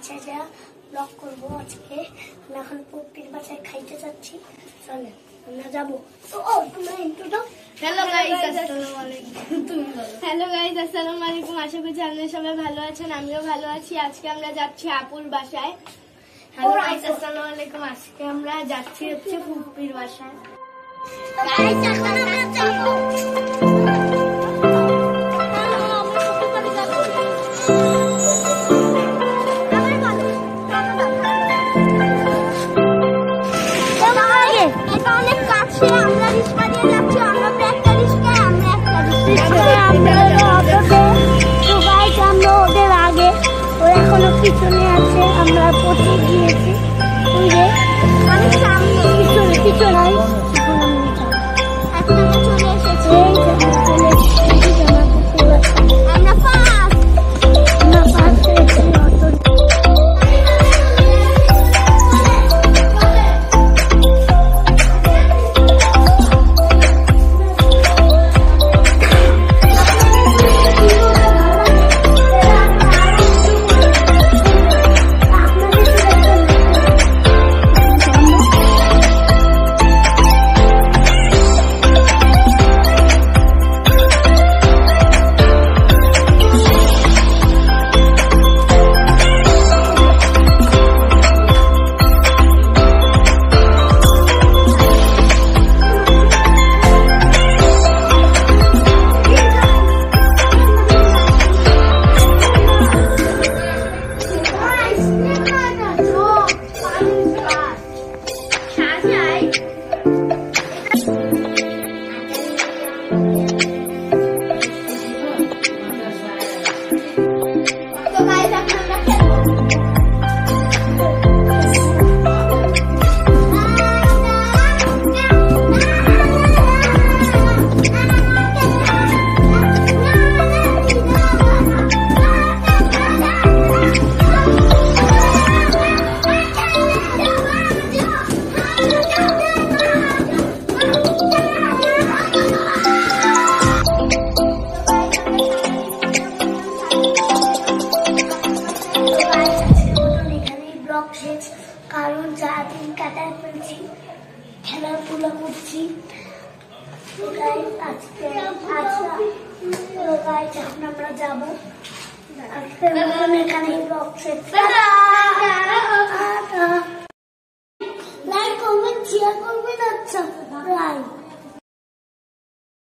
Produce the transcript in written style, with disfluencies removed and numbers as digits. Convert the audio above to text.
বাসায় যা ব্লগ করবো আজকে। আমরা এখন পুপির বাসায় খাইতে যাচ্ছি, চলে আমরা যাবো। হ্যালো গাইস, আসসালামু আলাইকুম। আশা করছি আপনারা সবাই ভালো আছেন, আমিও ভালো আছি। আজকে আমরা যাচ্ছি আপুর বাসায়। হ্যালো গাইস, আসসালামু আলাইকুম। আজকে আমরা যাচ্ছি হচ্ছে পুপির বাসায়। গাইস এখন আমরা যাবো। পিছনে আছে, আমরা পৌঁছে গিয়েছি। আমি সামনে পিছনে এখন আমরা চলে এসেছি। আমরা ফার্স্ট হয়েছি। কারণ সারাদিন কাটায় ফেলছি, খেলাধুলা করছি। আজকে এখন আমরা যাবো। এখানে ব্লগ শেষ।